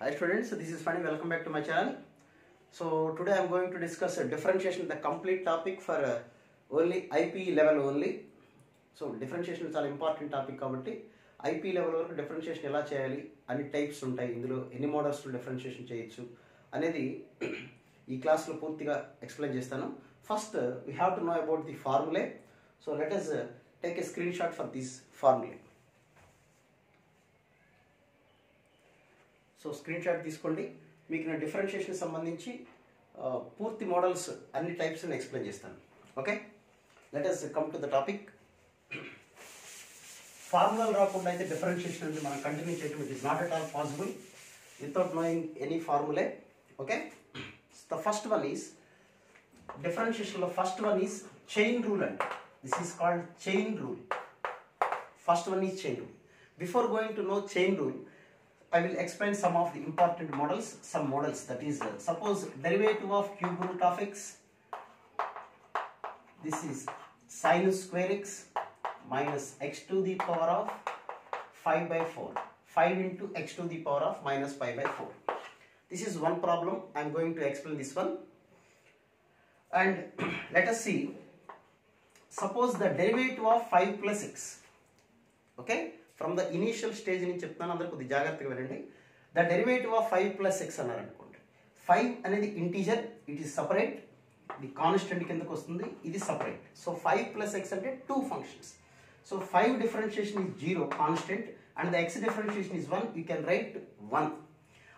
Hi students, this is Funny. Welcome back to my channel. So today I am going to discuss differentiation, the complete topic for only IP level only. So differentiation is an important topic కాబట్టి IP level వరకు differentiation ఎలా చేయాలి, అన్ని types ఉంటాయి, ఇందులో ఎన్ని models లో differentiation చేయొచ్చు అనేది ఈ క్లాస్ లో పూర్తిగా ఎక్స్ప్లెయిన్ చేస్తాను. First we have to know about the formulae. So let us take a screenshot for this formulae. So screenshot తీసుకోండి. మీకు నేను డిఫరెన్షియేషన్ సంబంధించి పూర్తి మోడల్స్ అన్ని టైప్స్ ఎక్స్ప్లెయిన్ చేస్తాను. Okay, let us come to the topic. ఫార్ములాలు రాకుండా అయితే డిఫరెన్షియేషన్ అనేది మనం కంటిన్యూ చేయడం it is not at all possible without knowing any formulae. Okay, the first one is డిఫరెన్షియేషన్లో first one is chain rule and this is called chain rule. First one is chain rule. Before going to know chain rule, I will explain some of the important models, some models that is, suppose derivative of cube root of x, this is sin square x minus x to the power of 5 by 4, 5 into x to the power of minus 5 by 4. This is one problem. I am going to explain this one. And let us see, suppose the derivative of 5 plus x, okay, from the initial stage నుంచి చెప్తాను, అందరు కొద్దిగా జాగ్రత్తగా వినండి. The derivative of 5 plus X అన్నారు అనుకోండి. 5 అనేది integer, it is separate, ఇది కాన్స్టెంట్ కిందకు వస్తుంది, ఇది సపరేట్. సో 5 ప్లస్ ఎక్స్ అంటే 2 functions. So 5 differentiation is 0 constant and the x differentiation is 1, you can write 1.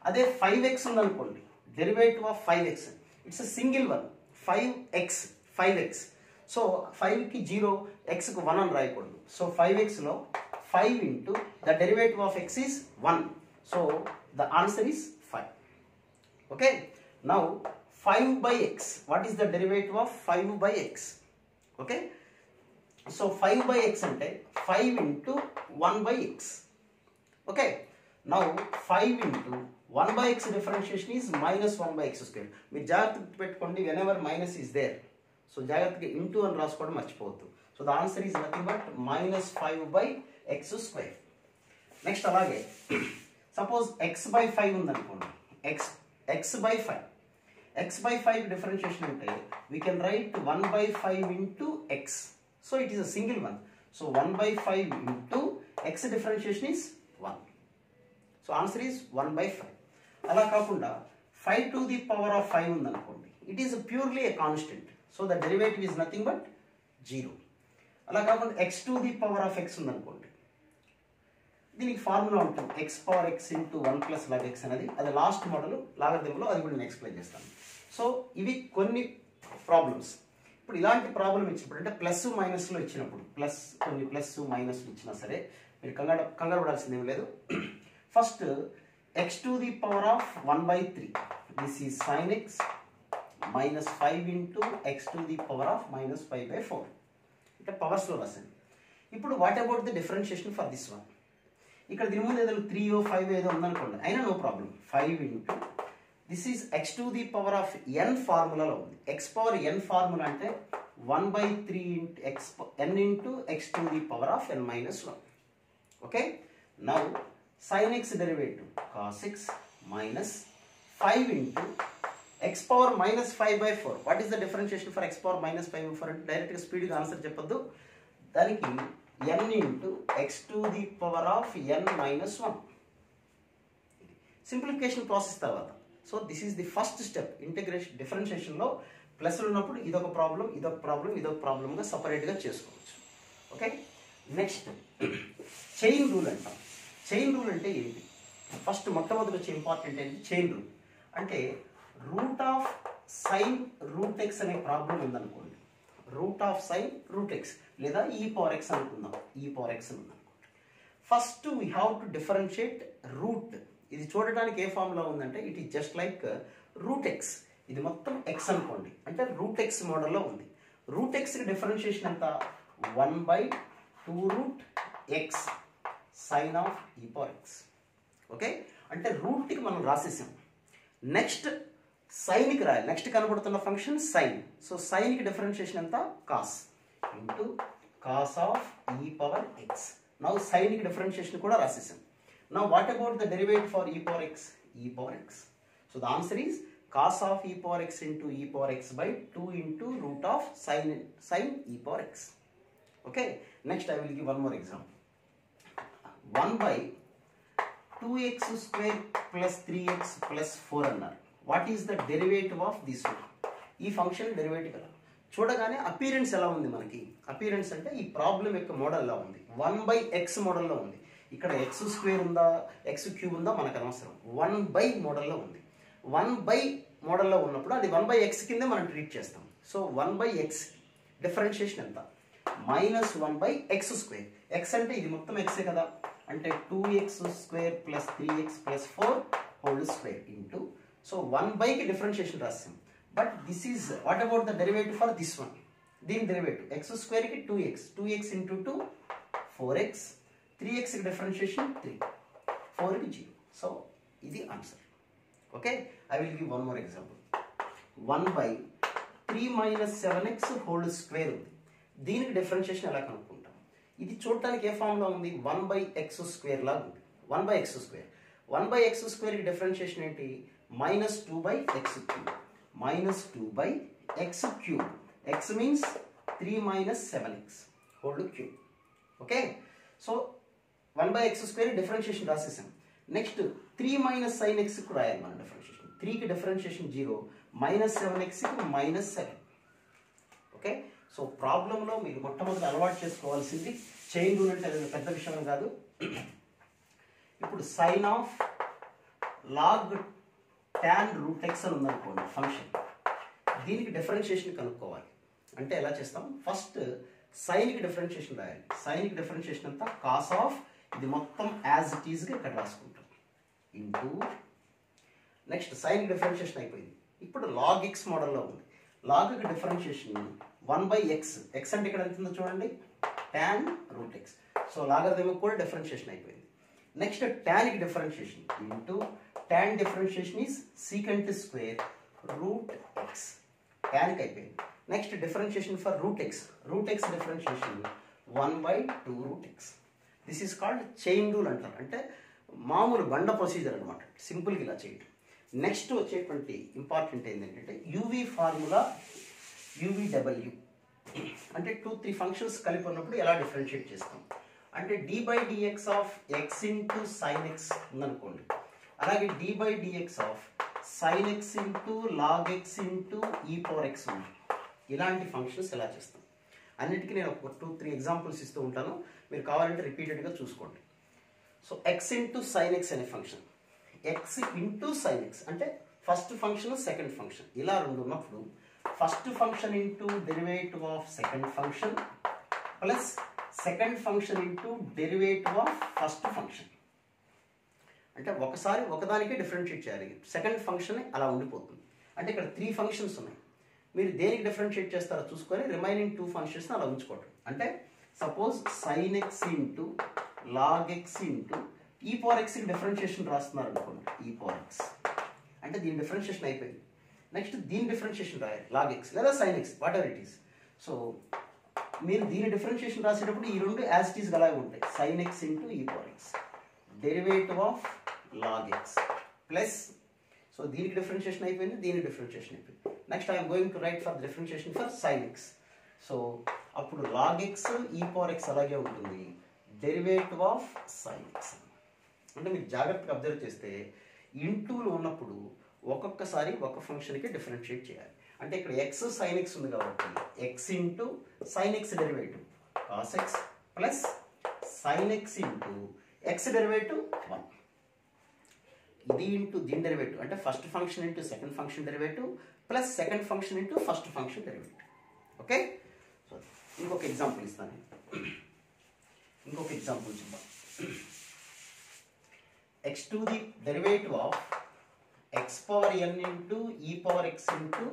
అదే 5x ఉందనుకోండి, derivative of 5x it's a single one, 5x. So 5కి 0, xకి 1 అని రాయకూడదు. సో 5xలో 5 into the derivative of x is 1. So the answer is 5. Okay. Now 5 by x. What is the derivative of 5 by x? Okay. So 5 by x ante 5 into 1 by x. Okay. Now 5 into 1 by x differentiation is minus 1 by x square. మీరు జాగ్రత్తగా పెట్టుకోండి, whenever minus is there. So జాగ్రత్తగా into అని రాసుకోవడం మర్చిపోవద్దు. So the answer is nothing but minus 5 by x square. Next అలాగే suppose x by 5 ఉందనుకోండి, x by 5 differentiation అంటే we can write 1 by 5 into x. So it is a single one. So 1 by 5 into x differentiation is 1. So answer is 1 by 5. అలా కాకుండా 5 to the power of 5 ఉందనుకోండి, it is purely a constant. So the derivative is nothing but 0. అలా కాకుండా x to the power of x ఉందనుకోండి, దీనికి formula ఉంటుంది x power x into 1 plus log x అనేది, అది లాస్ట్ మోడల్ లాగరిథంలో, అది కూడా నేను ఎక్స్ప్లెయిన్ చేస్తాను. సో ఇవి కొన్ని ప్రాబ్లమ్స్. ఇప్పుడు ఇలాంటి ప్రాబ్లం ఇచ్చినప్పుడు అంటే ప్లస్ మైనస్లో ఇచ్చినప్పుడు, కొన్ని ప్లస్ మైనస్లు ఇచ్చినా సరే మీరు కంగారు పడాల్సింది ఏం లేదు. First x to the power of 1 by 3, this is sin x minus 5 into x to the power of minus 5 by 4. అంటే పవర్స్లో రాశాను. ఇప్పుడు what about the differentiation for this one? ఇక్కడ దీని ముందు ఏదైనా 3 or 5 ఏదో ఉందనుకోండి, అయినా no problem. 5 into this is x to the power of n ఫార్ములాలో ఉంది. ఎక్స్ పవర్ ఎన్ ఫార్ములా అంటే 1 by 3 into n into x to the power of n minus 1. Okay, now sine x derivative cos x minus 5 into x power minus 5 by 4. What is the differentiation for x power minus 5 by 4 అంటే డైరెక్ట్గా స్పీడ్గా answer చెప్పొద్దు, దానికి n into x to the power of n minus 1. Simplification process తర్వాత. So this is the first step integration. డిఫరెన్షియేషన్లో ప్లస్లు ఉన్నప్పుడు ఇదొక ప్రాబ్లం, ఇదొక ప్రాబ్లంగా సపరేట్గా చేసుకోవచ్చు. ఓకే, నెక్స్ట్ చైన్ రూల్ అంటాం. చైన్ రూల్ అంటే ఏంటి? ఫస్ట్ మొట్టమొదటి వచ్చే ఇంపార్టెంట్ ఏంటి? చైన్ రూల్ అంటే root of sine root x అనే ప్రాబ్లం ఉందనుకోండి, root of sine root x లేదా ఈ పవర్ ఎక్స్ అనుకుందాం, ఈ పవర్ ఎక్స్ ఉందనుకోండి. First we have to differentiate root. ఇది చూడడానికి ఏ ఫార్ములా ఉందంటే it is just like root x. ఇది మొత్తం ఎక్స్ అనుకోండి, అంటే రూట్ ఎక్స్ మోడల్లో ఉంది. రూట్ ఎక్స్కి డిఫరెన్షియేషన్ ఎంత? 1 by 2 root x sine of e power x. Okay, అంటే రూట్కి మనం రాసేసాం. నెక్స్ట్ సైన్కి రాయాలి. నెక్స్ట్ కనబడుతున్న ఫంక్షన్ సైన్. సో సైన్కి డిఫరెన్షియేషన్ ఎంత? Cos into cos of e power x. Now సైన్కి డిఫరెన్షియేషన్ కూడా రాసేసాం. Now what about the derivative for e power x? e power x. So the answer is cos of e power x into e power x by 2 into root of sin e power x. Okay, next I will give one more example. 1 by 2x square plus 3x plus 4 అన్నారు. What is the derivative of this one? ఈ function derivative ఎలా చూడగానే appearance ఎలా ఉంది మనకి? Appearance అంటే ఈ problem యొక్క మోడల్లో ఉంది. 1 by x మోడల్లో ఉంది. ఇక్కడ x స్క్వేర్ ఉందా x క్యూబ్ ఉందా మనకు అనవసరం. 1 by మోడల్లో ఉంది. 1 by మోడల్లో ఉన్నప్పుడు అది 1 by x కింద మనం ట్రీట్ చేస్తాం. సో 1 by x డిఫరెన్షియేషన్ ఎంత? -1 by x స్క్వేర్. x అంటే ఇది మొత్తం x కదా, అంటే 2x square plus 3x plus 4 whole square into, so 1 by కి డిఫరెన్షియేషన్ రాస్తాం. But this is what about the derivative for this one? దీని డెరివేటివ్ x స్క్వేర్ కి 2x ఇంటూ 2 4x, 3x కి డిఫరెన్షియేషన్ 3, 4 కి 0. సో ఇది answer. Okay, I will give one more example. 1 by 3 minus 7x whole square ఉంది. దీనికి differentiation ఎలా కనుక్కుంటాం? ఇది చూడటానికి ఏ ఫామ్లో ఉంది? 1 by x స్క్వేర్ లాగా ఉంది. 1 by x square. 1 by x square కి డిఫరెన్షియేషన్ ఏంటి? -2 by x cube. -2 by x cube. x means 3 minus 7x whole cube. Okay, so 1 by x square differentiation రాసేసాం. నెక్స్ట్ 3 minus sin x కు రాయాలి మన differentiation. 3 కి differentiation 0, -7x కి -7. Okay, so ప్రాబ్లంలో మీరు మొట్టమొదటి అలవాటు చేసుకోవాల్సింది చైన్ రూల్. అంటే అది పెద్ద విషయం కాదు. ఇప్పుడు sine of log tan root x అని ఉందనుకోండి ఫంక్షన్, దీనికి డిఫరెన్షియేషన్ కనుక్కోవాలి. అంటే ఎలా చేస్తాం? ఫస్ట్ సైన్కి డిఫరెన్షియేషన్ రాయాలి. సైన్కి డిఫరెన్షియేషన్ అంతా కాస్ ఆఫ్ ఇది మొత్తం యాజ్ ఇట్ ఈజ్గా ఇక్కడ రాసుకుంటాం ఇంటూ, నెక్స్ట్ సైన్కి డిఫరెన్షియేషన్ అయిపోయింది. ఇప్పుడు లాగ్ ఎక్స్ మోడల్లో ఉంది. లాగ్కి డిఫరెన్షియేషన్ 1 by x. x అంటే ఇక్కడ ఎంత ఉందో చూడండి, tan root x. So logarithmic కూడా డిఫరెన్షియేషన్ అయిపోయింది. నెక్స్ట్ టాన్కి differentiation into, tan differentiation is secant square root x. టాన్కి అయిపోయింది. Next differentiation for root x. Root x differentiation 1 by 2 root x. This is called chain rule అంటారు. అంటే మామూలు బండ procedure అనమాట, సింపుల్గా ఇలా చేయటం. నెక్స్ట్ వచ్చేటువంటి ఇంపార్టెంట్ ఏంటంటే యూవీ ఫార్ములా, UVW. అంటే 2-3 ఫంక్షన్స్ కలిపి ఉన్నప్పుడు ఎలా డిఫరెన్షియేట్ చేస్తాం అంటే d/dx of x into sine x ఉందనుకోండి, అలాగే d/dx of sine x into log x into e power x ఉంది. ఇలాంటి ఫంక్షన్స్ ఎలా చేస్తాం అన్నిటికీ నేను ఒక 2-3 ఎగ్జాంపుల్స్ ఇస్తూ ఉంటాను. మీరు కావాలంటే రిపీటెడ్గా చూసుకోండి. So x into sine x అనే function, x into sine x అంటే ఫస్ట్ ఫంక్షన్ సెకండ్ ఫంక్షన్ ఇలా రెండు ఉన్నప్పుడు first function into derivative of second function plus second function into derivative of first function. అంటే ఒకసారి ఒకదానికి డిఫరెన్షియేట్ చేయాలి. సెకండ్ ఫంక్షన్ అలా ఉండిపోతుంది. అంటే ఇక్కడ 3 ఫంక్షన్స్ ఉన్నాయి. మీరు దేనికి డిఫరెన్షియేట్ చేస్తారో చూసుకొని రిమైనింగ్ 2 ఫంక్షన్స్ అలా ఉంచుకోవటం. అంటే suppose sine x into log x into e power ఎక్స్కి డిఫరెన్షియేషన్ రాస్తున్నారు అనుకోండి, ఈ పవర్ ఎక్స్ అంటే దీని డిఫరెన్షియేషన్ అయిపోయింది. నెక్స్ట్ దీని డిఫరెన్షియేషన్ రాయాలి, లాగ్ ఎక్స్ లేదా sign X what ever it is. So మీరు దీని డిఫరెన్షియేషన్ రాసేటప్పుడు ఈ రెండు యాజ్ ఇట్ ఈస్ అలాగే ఉంటాయి. Sine x into e power x derivative of log x plus, so దీనికి డిఫరెన్షియేషన్ అయిపోయింది, దీనికి డిఫరెన్షియేషన్ అయిపోయింది. Next I'm going to write for differentiation for sine x. So అప్పుడు log x e power x అలాగే ఉంటుంది, derivative of sine x. అంటే మీరు జాగ్రత్తగా అబ్జర్వ్ చేస్తే ఇంటూలో ఉన్నప్పుడు ఒక్కొక్కసారి ఒక ఫంక్షన్కి డిఫరెన్షియేట్ చేయాలి. అంటే ఇక్కడ ఎక్స్ సైన్ ఎక్స్ ఉంది కాబట్టి X into sine x derivative cos X plus sign x into X derivative 1. ఇది ఇంటూ దీని డెరివేటివ్ అంటే first function into second function derivative plus second function into first function derivative. Okay, so ఇంకొక example ఇస్తాను. ఇంకొక example చూద్దాం. x to the derivative of x power n into e power x into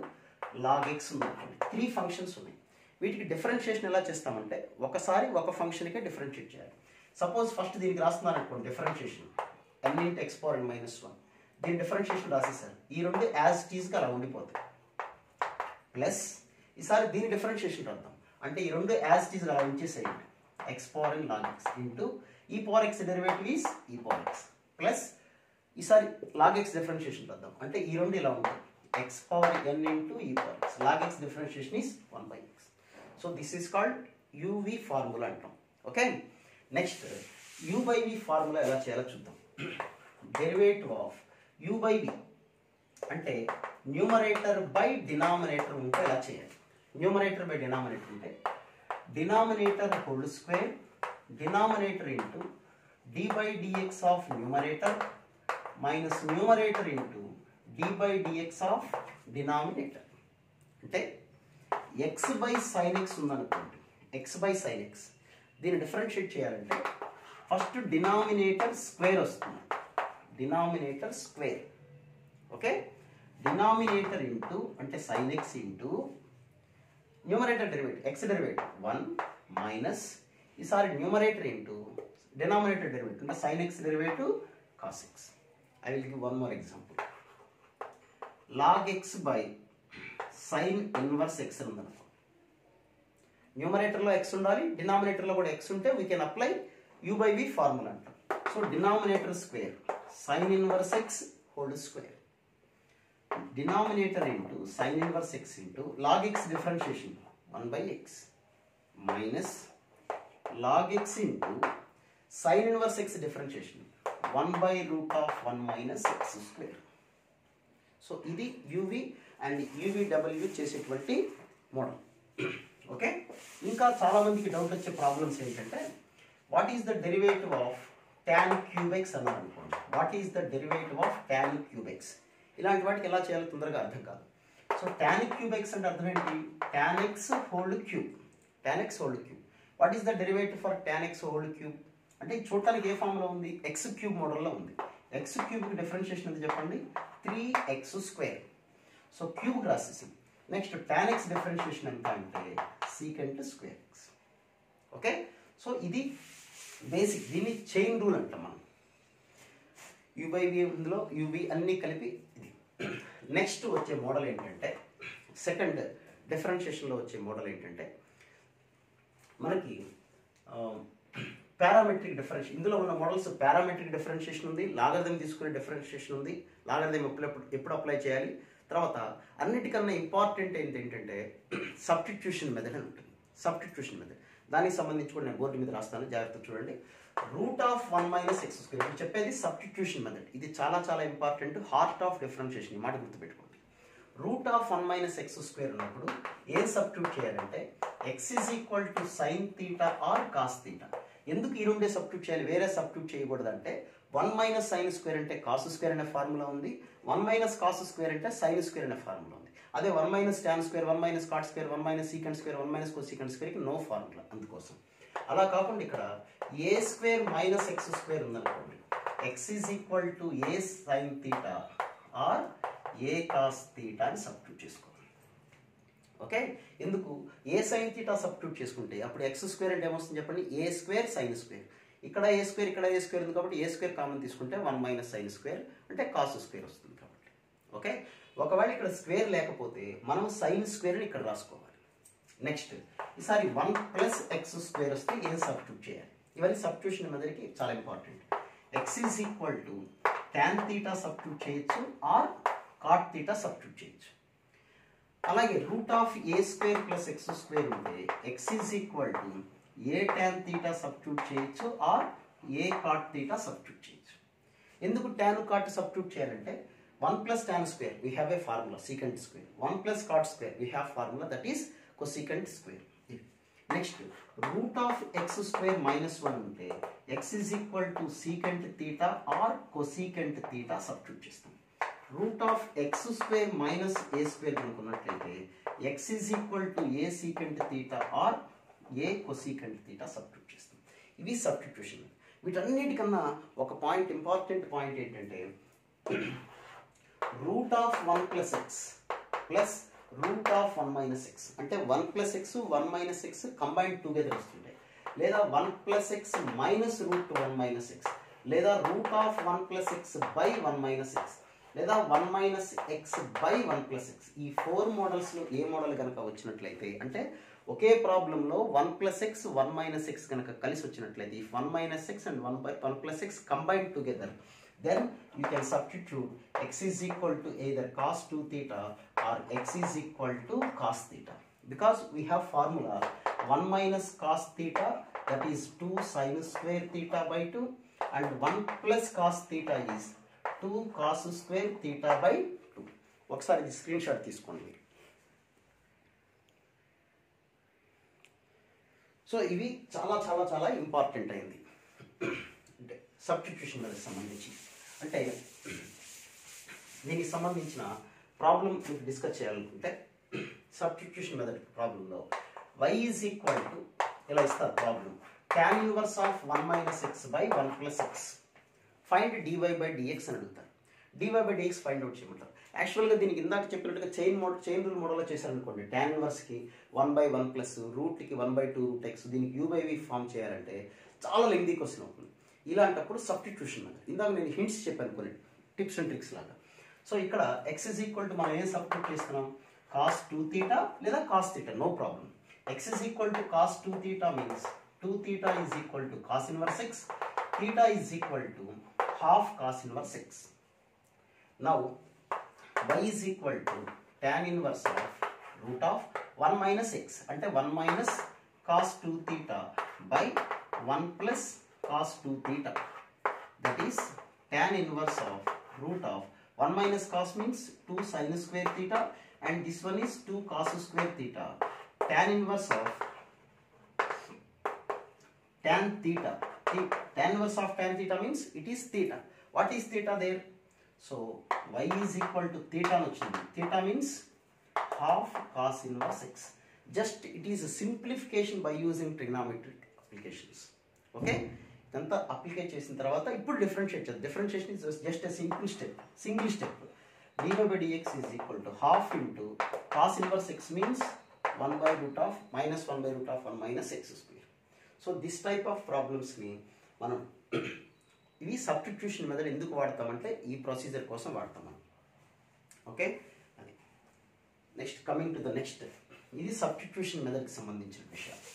log x ఉంది. 3 functions ఉన్నాయి. వీటికి differentiation ఎలా చేస్తామంటే ఒకసారి ఒక ఫంక్షన్కే డిఫరెన్షియేట్ చేయాలి. సపోజ్ ఫస్ట్ దీనికి రాస్తున్నారు అనుకోండి differentiation n into x power n minus 1. దీని డిఫరెన్షియేషన్ రాసేసారు. ఈ రెండు యాజ్ ఇట్ ఈస్గా అలా ఉండిపోతాయి. ప్లస్ ఈసారి దీని డిఫరెన్షియేషన్ రాద్దాం. అంటే ఈ రెండు యాజ్ ఇట్ ఈస్గా అలా ఉంచేసేయండి. x power n log x into e power x derivative is e power x plus ఈసారి log x డిఫరెన్షియేషన్ చేద్దాం. అంటే ఈ రెండు ఇలా ఉంటాయి, x power n into e power x. log x differentiation is 1/x. So this is called uv formula అంటాం. Okay, next u by v formula ఎలా చేయాలో చూద్దాం. Derivative of u by v అంటే న్యూమరేటర్ బై డినామినేటర్ ఉంటే ఎలా చేయాలి. Numerator by denominator ఉంటే denominator whole square denominator into d by dx of numerator minus numerator into d by dx of denominator. అంటే x by sin x ఉందనుకోండి, x by sin x దీన్ని differentiate చేయాలంటే first denominator square వస్తుంది, denominator square. Okay, denominator into అంటే sin x into numerator derivative x derivative 1 minus ఈసారి numerator into denominator derivative అంటే sin x derivative cos x. I will give one more example. log x by sin inverse x ఉందనుకో, న్యూమరేటర్లో x ఉండాలి, డినామినేటర్లో కూడా x ఉంటే we can apply u by v formula అంటాం. So denominator square sin inverse x whole square denominator into sin inverse x into log x differentiation 1/x minus log x into sin inverse x differentiation 1/√1 minus x square. సో ఇది uv and uvw చేసేటువంటి model. Okay, ఇంకా చాలా మందికి doubt వచ్చే problems ఏంటంటే what is the derivative of tan cube x అన్నారు అనుకోండి. What is the derivative of tan cube x, ఇలాంటి వాటికి ఎలా చేయాలో తొందరగా అర్థం కాదు. సో tan cube x అంటే అర్థం ఏంటి, tan x whole cube, tan x whole cube. What is the derivative for tan x whole cube అంటే చూడటానికి ఏ ఫామ్లో ఉంది, ఎక్స్ క్యూబ్ మోడల్లో ఉంది. ఎక్స్ క్యూబ్కి డిఫరెన్షియేషన్ ఎంత చెప్పండి, 3x². సో క్యూబ్ రాసేసాం. నెక్స్ట్ tan x డిఫరెన్షియేషన్ ఎంత అంటే secant square x. Okay, so ఇది బేసిక్, దీన్ని చైన్ రూల్ అంటాం మనం. u by v ఇందులో uv అన్నీ కలిపి ఇది. నెక్స్ట్ వచ్చే మోడల్ ఏంటంటే సెకండ్ డిఫరెన్షియేషన్లో వచ్చే మోడల్ ఏంటంటే మనకి పారామెట్రిక్ డిఫరెన్షియేషన్. ఇందులో ఉన్న మోడల్స్ పారామెట్రిక్ డిఫరెన్షియేషన్ ఉంది, లాగరిథం తీసుకునే డిఫరెన్షియేషన్ ఉంది, లాగరిథం ఎప్పుడు అప్లై చేయాలి. తర్వాత అన్నిటికన్నా ఇంపార్టెంట్ ఏంటంటే సబ్స్టిట్యూషన్ మెథడ్ అని ఉంటుంది. సబ్స్టిట్యూషన్ మెథడ్ దానికి సంబంధించి కూడా నేను బోర్డు మీద రాస్తాను, జాగ్రత్త చూడండి. √1 - x². ఇప్పుడు చెప్పేది సబ్స్టిట్యూషన్ మెథడ్. ఇది చాలా చాలా ఇంపార్టెంట్, హార్ట్ ఆఫ్ డిఫరెన్షియేషన్. ఈ మాట గుర్తుపెట్టుకోండి. √1 - x² ఉన్నప్పుడు ఏం సబ్స్టిట్యూట్ చేయాలంటే x = sin θ ఆర్ cos θ. ఎందుకు ఈ రెండే సబ్స్టిట్యూట్ చేయాలి, వేరే సబ్స్టిట్యూట్ చేయకూడదు అంటే 1 - sin² అంటే cos² అనే ఫార్ములా ఉంది, 1 - cos² అంటే sin² అనే ఫార్ములా ఉంది. అదే 1 - tan², 1 - cot², 1 - secant², 1 - cosecant²కి no formula. అందుకోసం అలా కాకుండా ఇక్కడ a² - x² ఉందనుకోండి, x = a sin θ or a cos θ అని సబ్స్టిట్యూట్ చేసుకోవాలి. ఓకే, ఎందుకు ఏ sin θ సబ్స్టిట్యూట్ చేసుకుంటే అప్పుడు x² అంటే ఏమొస్తుంది చెప్పండి, a² sin². ఇక్కడ a² ఇక్కడ a² ఉంది కాబట్టి a² కామన్ తీసుకుంటే 1 - sin² అంటే cos² వస్తుంది కాబట్టి. ఓకే, ఒకవేళ ఇక్కడ స్క్వేర్ లేకపోతే మనం sin² ఇక్కడ రాసుకోవాలి. నెక్స్ట్ ఈసారి 1 + x² వస్తే ఏం సబ్స్టిట్యూట్ చేయాలి, ఇవన్నీ సబ్స్టిట్యూషన్ మెథడ్కి చాలా ఇంపార్టెంట్. x = tan θ సబ్స్టిట్యూట్ చేయొచ్చు ఆర్ cot θ సబ్స్టిట్యూట్ చేయొచ్చు. అలాగే √a² + x² ఉంటే x = a tan θ సబ్స్టిట్యూట్ చేయొచ్చు ఆర్ a cot θ సబ్స్టిట్యూట్ చేయొచ్చు. ఎందుకు tan cot సబ్స్టిట్యూట్ చేయాలంటే 1 + tan² we have a formula secant², 1 + cot² we have formula that is cosecant². Next √x² - 1 ఉంటే x = secant θ or cosecant θ substitute చేస్తాం. √x² - a² అనుకున్నట్లయితే x = a secant θ or a cosecant θ substitute చేస్తాం. ఇవి substitution. వీటన్నిటికన్నా ఒక point, important point ఏంటంటే √1 + x plus √1 - x అంటే 1 + x 1 - x combined together వస్తుంటాయి, లేదా 1 + x మైనస్ √1 - x, లేదా √1 + x బై 1 - x, లేదా 1 - x బై 1 + x. ఈ 4 మోడల్స్లో ఏ మోడల్ కనుక వచ్చినట్లయితే అంటే ఒకే ప్రాబ్లంలో 1 + x 1 - x కనుక కలిసి వచ్చినట్లయితే ఈ 1 - x and 1 + x combined together Then you can substitute x is equal to either cos 2 theta or x is equal to cos theta. Because we have formula 1 minus cos theta, that is 2 sin square theta by 2, and 1 plus cos theta is 2 cos square theta by 2. ఒకసారి ఇది screen shot తీసుకోండి. So ఇవి చాలా చాలా చాలా important అయింది అంటే substitution method సంబంధించి. అంటే దీనికి సంబంధించిన ప్రాబ్లం మీకు డిస్కస్ చేయాలనుకుంటే సబ్స్టిట్యూషన్ మెథడ్ ప్రాబ్లంలో y ఈజ్ ఈక్వల్ టు ఇలా ఇస్తారు problem, tan inverse of 1 minus X by 1 plus X, find dy by dx అని అడుగుతారు. dy by dx find out చేయమంటారు. యాక్చువల్గా దీనికి ఇందాక చెప్పినట్టుగా చైన్ రూల్ మోడల్లో చేశారనుకోండి, tan ఇన్వర్స్కి 1 బై 1 ప్లస్ రూట్కి 1 బై 2 రూట్ ఎక్స్, దీనికి u బై v ఫామ్ చేయాలంటే చాలా లెంగ్తీ క్వశ్చన్ అవుతుంది. ఇలాంటప్పుడు సబ్స్టిట్యూషన్ మెథడ్, ఇందాక నేను హింట్స్ చెప్పాను కొన్ని టిప్స్ అండ్ ట్రిక్స్ లాగా. సో ఇక్కడ x ఈజ్ ఈక్వల్ టు మనం ఏం సబ్స్టిట్యూట్ చేస్తున్నాం, cos 2 theta లేదా cos theta, no problem. x is equal to cos 2 theta means 2 theta is equal to cos inverse x, theta is equal to half cos inverse x. Now y is equal to tan inverse of root of 1 minus x అంటే 1 minus cos 2 theta by 1 plus cos 2 theta, that is tan inverse of root of 1 minus cos means 2 sin square theta, and this one is 2 cos square theta. Tan inverse of tan theta, tan inverse of tan theta means it is theta. What is theta there? So y is equal to theta nochindi. Theta means half cos inverse x. Just it is a simplification by using trigonometric applications. Okay, ఇదంతా అప్లికేట్ చేసిన తర్వాత ఇప్పుడు differentiate చేద్దాం. Differentiation is just a single step. dy by dx is equal to half into cos inverse x means 1 by root of minus 1 by root of 1 minus x square. So this type of problems ని మనం ఇవి substitution method ఎందుకు వాడతామంటే ఈ procedure కోసం వాడతాం మనం. Okay, అది next coming to the next, ఇది సబ్స్టిట్యూషన్ మెథడ్కి సంబంధించిన విషయాలు.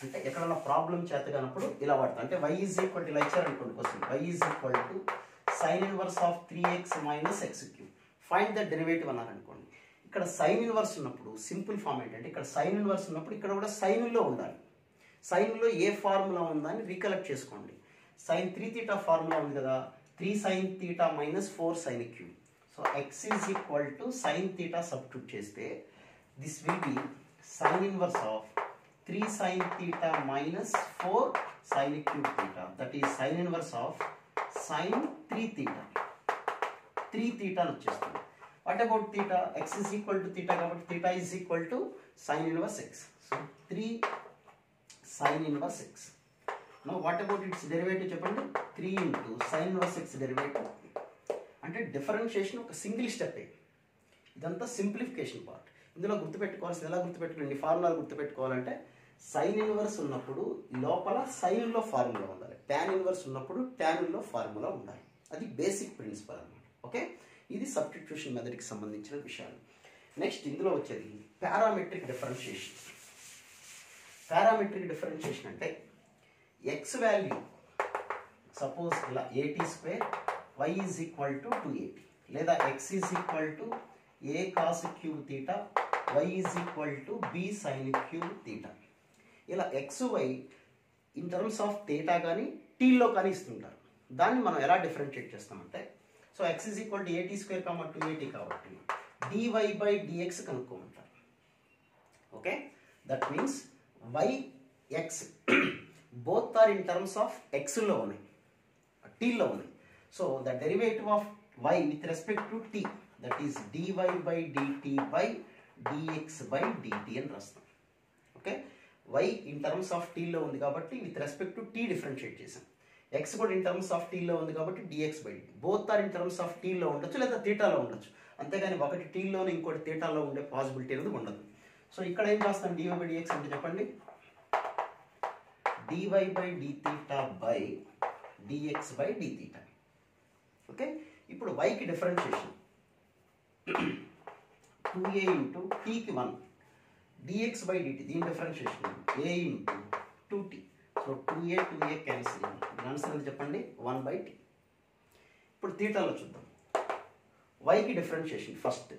అంటే ఎక్కడన్నా ప్రాబ్లం చేతగానప్పుడు ఇలా వాడతాం. అంటే y ఈజ్ ఈక్వల్ టు ఇలా ఇచ్చారనుకోండి question, y is equal to sine inverse of 3x minus x cube, find the derivative అన్నారనుకోండి. ఇక్కడ సైన్ ఇన్వర్స్ ఉన్నప్పుడు సింపుల్ ఫామ్ ఏంటంటే ఇక్కడ సైన్ ఇన్వర్స్ ఉన్నప్పుడు ఇక్కడ కూడా సైన్లో ఉండాలి. సైన్లో ఏ ఫార్ములా ఉందా అని రీకలెక్ట్ చేసుకోండి. సైన్ 3 theta ఫార్ములా ఉంది కదా, 3 sin theta minus 4 sin cube. So x is equal to sine theta substitute చేస్తే this will be sine inverse of 3 sin theta minus 4 sin cube theta, that is sin inverse of sin 3 theta. 3 theta అని వచ్చేస్తుంది. What about theta? X is equal to theta కాబట్టి theta is equal to sin inverse x. So 3 sin inverse x. Now what about its derivative చెప్పండి, 3 into sin inverse x derivative. అంటే differentiation ఒక single step. ఇదంతా simplification part. ఇందులో గుర్తుపెట్టుకోవాల్సింది ఎలా గుర్తుపెట్టుకోండి, formula గుర్తుపెట్టుకోవాలంటే sign inverse ఉన్నప్పుడు లోపల సైన్లో ఫార్ములా ఉండాలి, ట్యాన్ ఇన్వర్స్ ఉన్నప్పుడు ట్యాన్లో ఫార్ములా ఉండాలి. అది బేసిక్ ప్రిన్సిపల్ అన్నమాట. ఓకే, ఇది సబ్స్టిట్యూషన్ మెథడ్కి సంబంధించిన విషయాలు. నెక్స్ట్ ఇందులో వచ్చేది పారామెట్రిక్ డిఫరెన్షియేషన్. పారామెట్రిక్ డిఫరెన్షియేషన్ అంటే ఎక్స్ వాల్యూ సపోజ్ ఇలా 80 square, y is equal to 280, లేదా x is equal to a cos cube theta, y is equal to b sin cube theta. ఇలా x y in terms of theta కానీ టీలో కానీ ఇస్తుంటారు. దాన్ని మనం ఎలా డిఫరెన్షియేట్ చేస్తామంటే, so x is equal to 80 square 280 కాబట్టి dy బై dx కనుక్కోమంటారు. Okay, that means y x both are in terms of ఎక్స్లో ఉన్నాయి, టీలో ఉన్నాయి. So the derivative of y with respect to t, that is dy by dt by dx by dt అని రాస్తాం. Okay, y in terms of టీలో ఉంది కాబట్టి with respect to t differentiate చేసాం. x కూడా ఇన్ టర్మ్స్ ఆఫ్ టీలో ఉంది కాబట్టి dx by dt. Both are in terms of టీలో ఉండొచ్చు లేదా థీటాలో ఉండొచ్చు, అంతేగాని ఒకటి టీలోనే ఇంకోటి థీటాలో ఉండే పాసిబిలిటీ అనేది ఉండదు. సో ఇక్కడ ఏం రాస్తాం, dy బై dx అంటే చెప్పండి, dy by d theta by dx by d theta. Okay, ఇప్పుడు y కి డిఫరెన్షియేషన్ 2a ఇంటూ టీకి 1 dx బై dt, దీని differentiation a into 2t. So so 2a cancel. దీని ఆన్సర్ ఎంత చెప్పండి? 1/t. ఇప్పుడు తీటాలో చూద్దాం. yకి differentiation first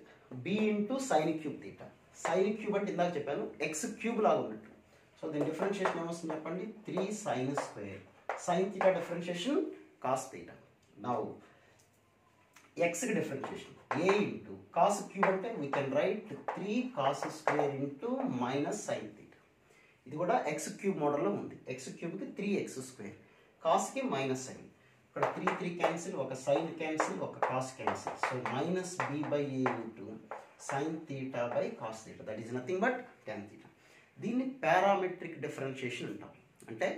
b into sine cube theta. Sine cube అంటే ఇందాక చెప్పాను ఎక్స్ క్యూబ్ లాగా ఉన్నట్టు. సో దీని డిఫరెన్షియేషన్ ఏమొస్తుంది చెప్పండి? 3 sine square. Sine theta differentiation cos theta. Now ఎక్స్కి differentiation a into cos cube అంటే we can write 3 cos square into minus sine theta. ఇది కూడా ఎక్స్ క్యూబ్ మోడల్లో ఉంది. ఎక్స్ క్యూబ్కి 3x స్క్వేర్, కాస్కి మైనస్ సైన్. ఇక్కడ 3 క్యాన్సిల్, ఒక సైన్ క్యాన్సిల్, ఒక cos cancel. So minus b/a into sine theta by cos theta, that is nothing but tan theta. దీన్ని పారామెట్రిక్ డిఫరెన్షియేషన్ అంటాం. అంటే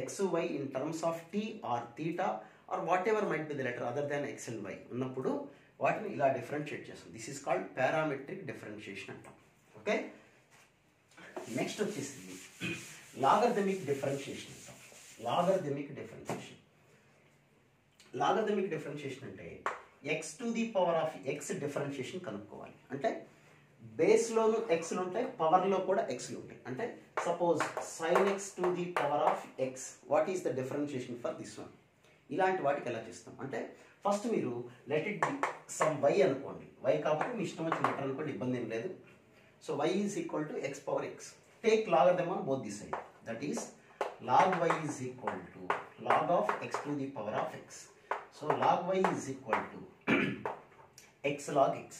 x y in terms of t or theta or whatever might be the letter other than x and y ఉన్నప్పుడు వాటిని ఇలా differentiate చేస్తాం. This is called parametric differentiation అంటాం. Okay, next వచ్చేసి logarithmic differentiation అంటాం. Logarithmic differentiation. Logarithmic differentiation అంటే x to the power of x differentiation కనుక్కోవాలి. అంటే బేస్లోను ఎక్స్లు ఉంటాయి, పవర్లో కూడా ఎక్స్లు ఉంటాయి. అంటే suppose sine x to the power of x, what is the differentiation for this one? ఇలాంటి వాటికి ఎలా చేస్తాం అంటే ఫస్ట్ మీరు let it be some y అనుకోండి. వై కాబట్టి మీ ఇష్టం వచ్చిన లెటర్ అనుకోండి, ఇబ్బంది ఏం లేదు. So y is equal to x power x. Take logarithm on both the side, that is log y is equal to log of x to the power of X. So log y is equal to x log x.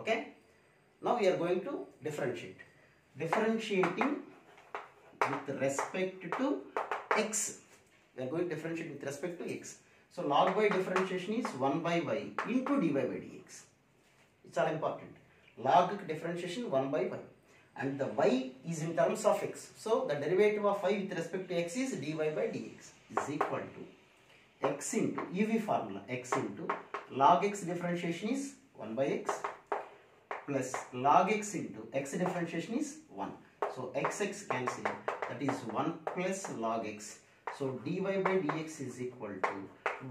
Okay, now we are going to differentiate. Differentiating with respect to x. We are going to differentiate with respect to x. So log y differentiation is 1/y into dy by dx. It's all important. Log differentiation 1/y, and the y is in terms of x. So the derivative of y with respect to x is dy by dx is equal to x into EV formula, x into log x differentiation is 1/x plus log x into x differentiation is 1. So x cancel, that is 1 plus log x. So dy by dx is equal to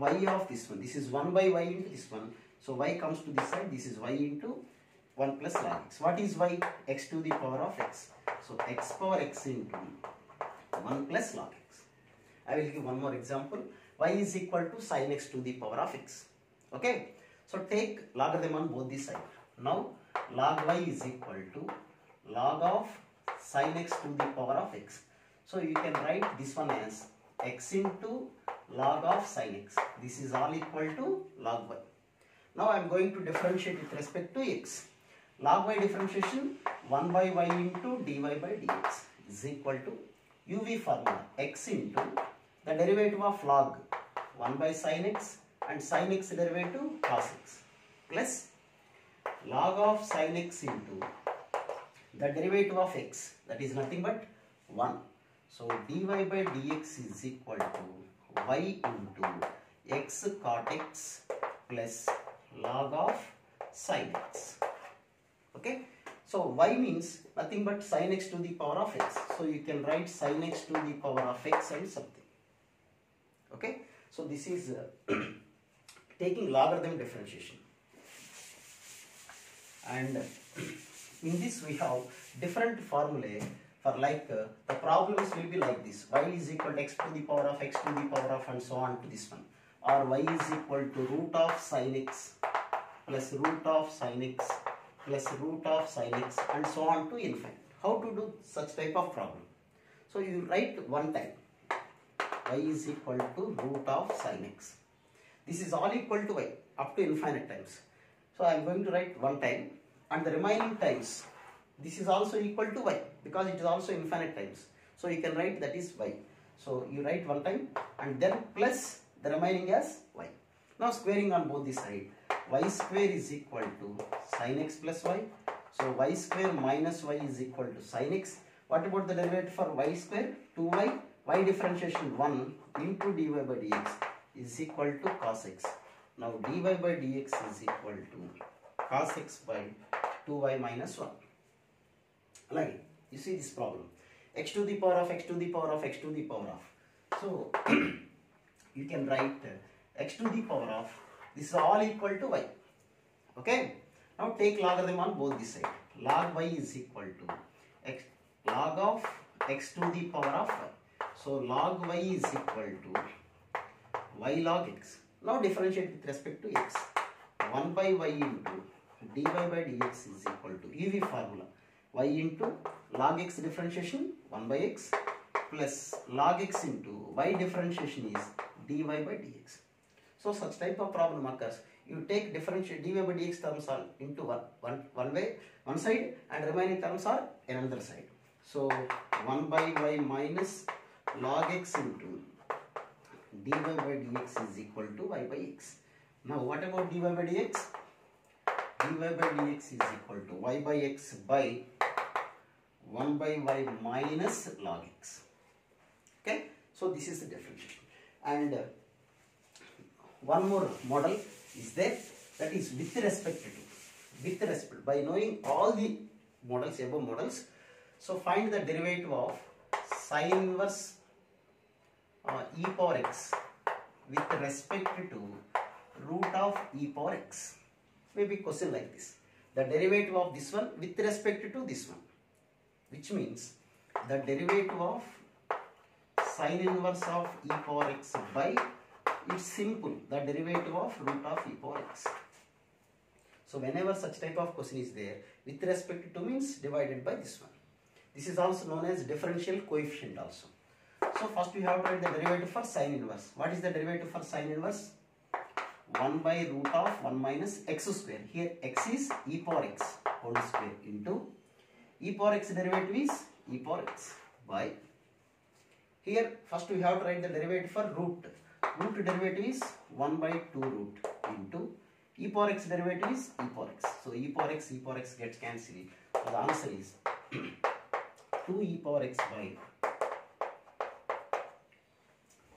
y of this one. This is 1/y into this one. So y comes to this side. This is y into 1 plus log x. What is y? X to the power of x. So x power x into 1 plus log x. I will give one more example. Y is equal to sin x to the power of x. Okay. So take logarithm on both the sides. Now log y is equal to log of sin x to the power of x. So you can write this one as x into log of sin x. This is all equal to log y. Now I am going to differentiate with respect to x. Log y differentiation 1/y into dy by dx is equal to UV formula, x into the derivative of log 1 by sin x and sin x derivative cos x plus log of sin x into the derivative of x, that is nothing but 1. So dy by dx is equal to y into x cot x plus log of sin x. Okay, so y means nothing but sin x to the power of x. So you can write sin x to the power of x and something. Okay, so this is taking logarithm differentiation. And in this we have different formulae for like the problems will be like this: y is equal to x to the power of x to the power of and so on to this one, or y is equal to root of sin x plus root of sin x plus root of sin x and so on to infinite. How to do such type of problem? So you write one time y is equal to root of sin x. This is all equal to y up to infinite times. So I am going to write one time, and the remaining times this is also equal to y because it is also infinite times. So you can write that is y. So you write one time and then plus the remaining as y. Now squaring on both the side, y square is equal to sin x plus y. So y square minus y is equal to sin x. What about the derivative for y square? 2y. Y differentiation 1 into dy by dx is equal to cos x. Now dy by dx is equal to cos x by 2y minus 1. Like, you see this problem. X to the power of x to the power of x to the power of. So you can write x to the power of, this is all equal to y. Okay. Now take logarithm on both the side. Log y is equal to x log of x to the power of y. So log y is equal to y log x. Now differentiate with respect to x. 1 by y into dy by dx is equal to UV formula. Y into log x differentiation 1 by x plus log x into y differentiation is dy by dx. So such type of problem occurs. You take differentiate dy by dx terms are into one side and remaining terms are another side. So 1 by y minus log x into dy by dx is equal to y by x. Now what about dy by dx? Dy by dx is equal to y by x by 1 by y minus log x. Okay, so this is the differentiation. And one more model is there, that is with respect by knowing all the models, above models. So find the derivative of sin inverse e power x with respect to root of e power x. Maybe question like this. The derivative of this one with respect to this one, which means the derivative of sin inverse of e power x by, it's simple, the derivative of root of e power x. So whenever such type of question is there, with respect to means divided by this one. This is also known as differential coefficient also. So first we have to write the derivative for sin inverse. What is the derivative for sin inverse? 1 by root of 1 minus x square. Here x is e power x whole square into e power x derivative is e power x by, here first we have to write the derivative for root. Root derivative is 1 by 2 root into e power x derivative is e power x. So e power x gets cancelled. So the answer is 2 e power x by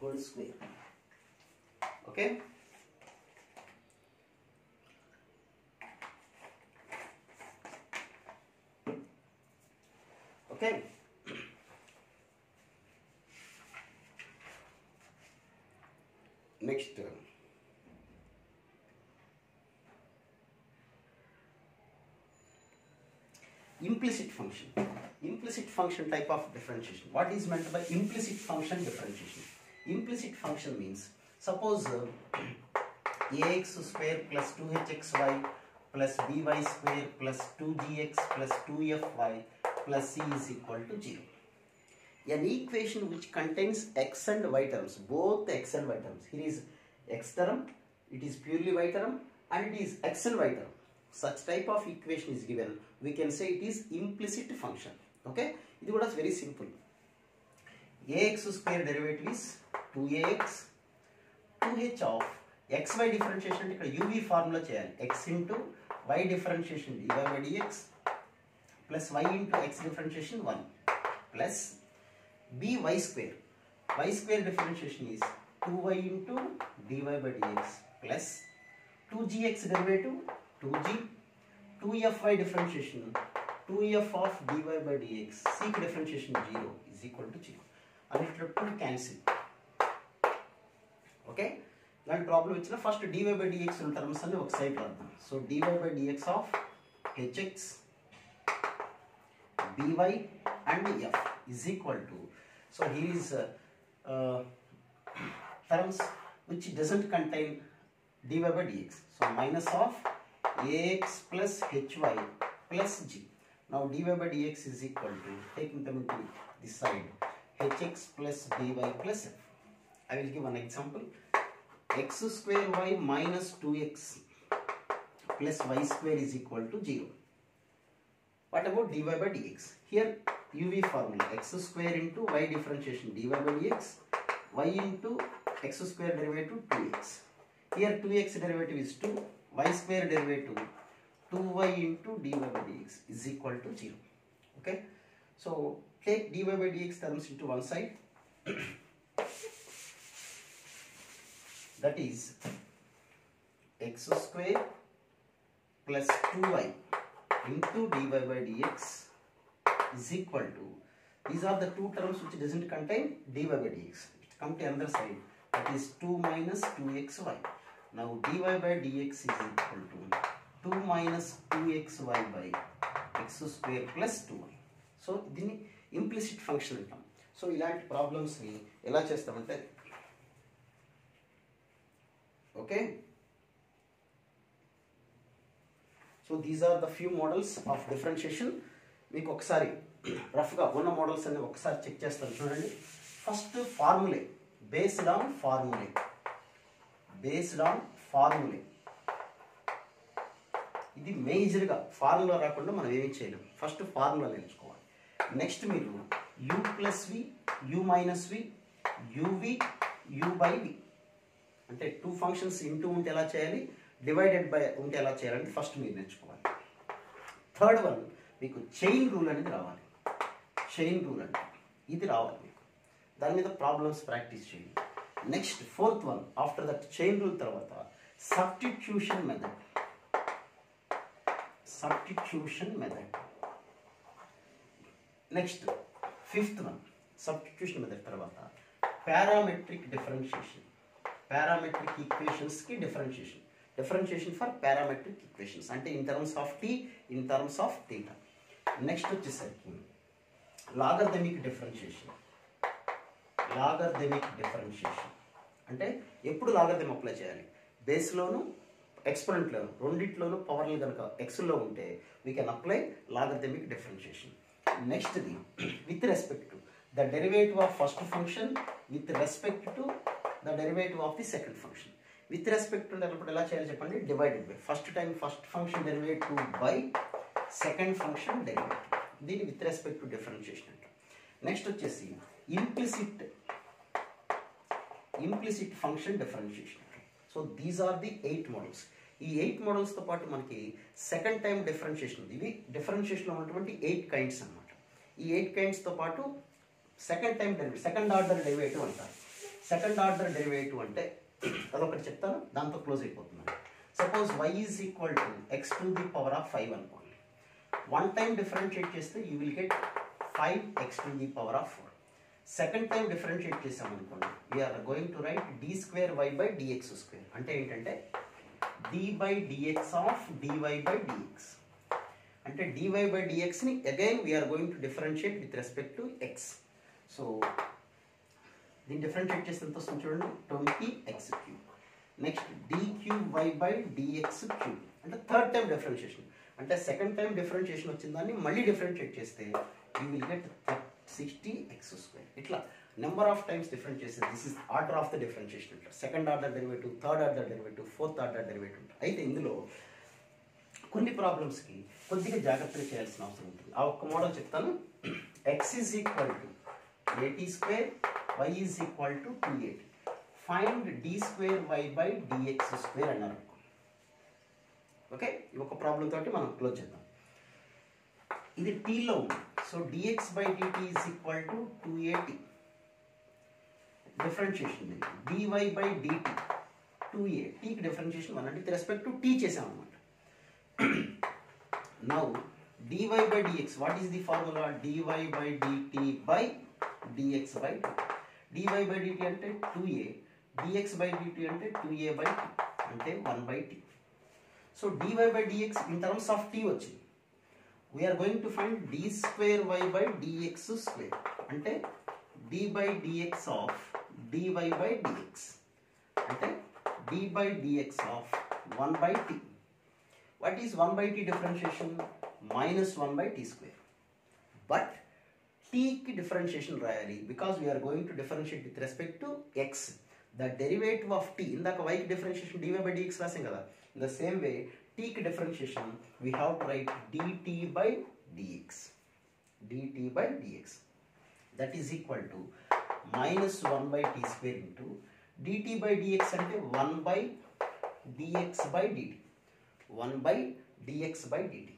whole square. Okay. Okay. Next, implicit function. Implicit function type of differentiation. What is meant by implicit function differentiation? Implicit function means, suppose ax square plus 2hxy plus by square plus 2gx plus 2fy plus c is equal to 0. An equation which contains x and y terms, both x and y terms. Here is x term, it is purely y term, and it is x and y term. Such type of equation is given, we can say it is implicit function. Okay, it was very simple. Ax square derivative is 2ax, 2h of xy differentiation uv formula cheyali, x into y differentiation dy by dx plus y into x differentiation 1 plus by square. Y square differentiation is 2y into dy by dx plus 2gx derivative 2g, 2fy differentiation 2f of dy by dx, c differentiation 0 is equal to 0. And it will cancel. Okay? That problem which is first dy by dx in terms of one side. So dy by dx of hx, by and f is equal to, so here is terms which doesn't contain dy by dx. So minus of ax plus hy plus g. Now dy by dx is equal to, taking them into this side, hx plus by plus f. I will give one example. X square y minus 2x plus y square is equal to 0. What about dy by dx? Here uv formula, x square into y differentiation dy by dx, y into x square derivative 2x. Here 2x derivative is 2, y square derivative 2y into dy by dx is equal to 0. Okay, so take dy by dx terms into one side. That is x square plus 2y into dy by dx is equal to, these are the two terms which doesn't contain dy by dx. It comes to another side, that is 2 minus 2xy. Now dy by dx is equal to 2 minus 2xy by x square plus 2y. So this implicit function. So ఇలాంటి ప్రాబ్లమ్స్ని ఎలా చేస్తామంటే okay. So these are the few models of differentiation. మీకు ఒకసారి రఫ్గా ఉన్న models అన్ని ఒకసారి చెక్ చేస్తాను చూడండి. ఫస్ట్ ఫార్ములే, బేస్డ్ ఆన్ ఫార్ములే. ఇది మేజర్గా ఫార్ములా రాకుండా మనం ఏమీ చేయలేం. ఫస్ట్ ఫార్ములా నేర్చుకోవాలి. నెక్స్ట్ మీరు u plus v, u minus v, uv, u by v, అంటే టూ ఫంక్షన్స్ ఇంటూ ఉంటే ఎలా చేయాలి, డివైడెడ్ బై ఉంటే ఎలా చేయాలని ఫస్ట్ మీరు నేర్చుకోవాలి. థర్డ్ వన్ మీకు చైన్ రూల్ అనేది రావాలి. చైన్ రూల్ అంటే ఇది రావాలి మీకు. దాని మీద ప్రాబ్లమ్స్ ప్రాక్టీస్ చేయండి. Next fourth one after that chain rule తర్వాత substitution method. Next fifth one substitution method తర్వాత పారామెట్రిక్ డిఫరెన్షియేషన్. పారామెట్రిక్ ఈక్వేషన్స్కి డిఫరెన్షియేషన్ ఫర్ పారామెట్రిక్ ఈక్వేషన్స్ అంటే in terms of t, in terms of theta. Next వచ్చేసరికి logarithmic differentiation. అంటే ఎప్పుడు logarithm apply చేయాలి, బేస్లోను ఎక్స్పోనెంట్లోను రెండిట్లోనూ పవర్లు కనుక ఎక్స్లో ఉంటే we can apply logarithmic differentiation. నెక్స్ట్ది with respect to the derivative of first function with respect to the derivative of the second function. With respect ఉన్నప్పుడు ఎలా చేయాలి చెప్పండి, divided by first function derivative by second function derivative. దీన్ని with respect to differentiation అంటారు. నెక్స్ట్ వచ్చేసి implicit function differentiation. So these are the 8 models. ఈ 8 మోడల్స్తో పాటు మనకి సెకండ్ టైం డిఫరెన్షియేషన్ ఉంది. ఇవి డిఫరెన్షియేషన్లో ఉన్నటువంటి 8 కైండ్స్ అనమాట. ఈ 8 కైండ్స్తో పాటు సెకండ్ ఆర్డర్ డెరివేటివ్ అంటారు. సెకండ్ ఆర్డర్ డెరివేటివ్ అంటే అదొకటి చెప్తాను, దాంతో క్లోజ్ అయిపోతున్నాను. Suppose y is equal to x to the power of 5 అనుకోండి. వన్ టైం డిఫరెన్షియేట్ చేస్తే you will get 5x to the power of 4. Second time differentiate చేసామనుకోండి, we are going to write d2y by dx2. అంటే ఏంటంటే d by dx of dy by dx. అంటే dy by dxని again we are going to differentiate with respect to x. So దీన్ని differentiate చేస్తే ఎంత వస్తుంది చూడండి, 20x3. Next dqy by dx3 అంటే థర్డ్ టైం డిఫరెన్షియేషన్. అంటే సెకండ్ టైం డిఫరెన్షియేషన్ వచ్చిన దాన్ని మళ్ళీ డిఫరెన్షియేట్ చేస్తే యూ విల్ గెట్ 60x2. ఇట్లా నెంబర్ ఆఫ్ టైమ్స్ డిఫరెంట్ చేసేది. This is order of the differentiation అంటారు. Second order derivative, third order derivative, fourth order derivative అంటారు. అయితే ఇందులో కొన్ని ప్రాబ్లమ్స్కి కొద్దిగా జాగ్రత్తగా చేయాల్సిన అవసరం ఉంటుంది. ఆ ఒక్క మోడల్ చెప్తాను. x is equal to at2, y is equal to 2at. Find d2y by dx2 అన్నారు. ఓకే, ఈ ఒక ప్రాబ్లం తోటి మనం క్లోజ్ చేద్దాం. ఇది టీలో ఉంది. So dx by dt is equal to 2at. Differentiation dy by dt 2a. టీకి డిఫరెన్షియేషన్ 1 అంటే రెస్పెక్ట్ టు టీ చేసాం అనమాట. Now dy by dx, what is the formula? dy by dt by dx by t. dy by dt అంటే 2a, dx by dt అంటే 2a by t అంటే 1 by t. So dy by dx in terms of t వచ్చింది. We are going to find d2y by dx2 అంటే d by dx of dy by dx అంటే d by dx of 1 by t. What is 1 by t differentiation? Minus 1 by t square. But t ki differentiation రాయాలి because we are going to differentiate with respect to x. The derivative of t, ఇందాక y ki differentiation dy by dx రాసాం కదా. In the same way t ki differentiation we have to write dt by dx. dt by dx that is equal to minus 1 by t square into dt by dx అంటే 1 by dx by dt. 1 by dx by dt.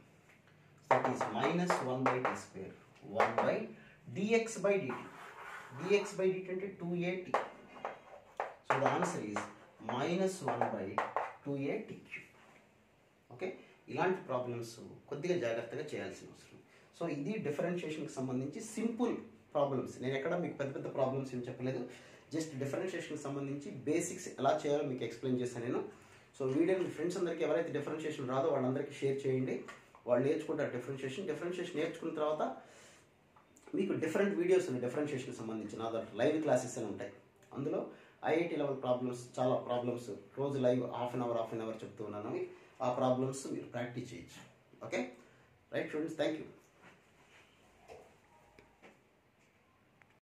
That is minus 1 by t square. 1 by dx by dt. dx by dt అంటే 2at. So the answer is minus 1 by 2at cube. Okay, ఇలాంటి problems కొద్దిగా జాగ్రత్తగా చేయాల్సిన అవసరం. So ఇది డిఫరెన్షియేషన్కి సంబంధించి simple problems. నేను ఎక్కడ మీకు పెద్ద పెద్ద ప్రాబ్లమ్స్ ఏం చెప్పలేదు, జస్ట్ డిఫరెన్షియేషన్కి సంబంధించి బేసిక్స్ ఎలా చేయాలో మీకు ఎక్స్ప్లెయిన్ చేశాను నేను. సో వీడియోని మీ ఫ్రెండ్స్ అందరికీ ఎవరైతే డిఫరెన్షియేషన్ రాదో వాళ్ళందరికీ షేర్ చేయండి. వాళ్ళు నేర్చుకుంటారు డిఫరెన్షియేషన్ నేర్చుకున్న తర్వాత మీకు డిఫరెంట్ వీడియోస్ ఉన్నాయి డిఫరెన్షియేషన్కి సంబంధించిన లైవ్ క్లాసెస్ అని ఉంటాయి. అందులో ఐఐటి లెవెల్ ప్రాబ్లమ్స్, చాలా ప్రాబ్లమ్స్ రోజు లైవ్ హాఫ్ అన్ అవర్ చెప్తూ ఉన్నాను. ఆ ప్రాబ్లమ్స్ మీరు ప్రాక్టీస్ చేయొచ్చు. Okay right students, thank you.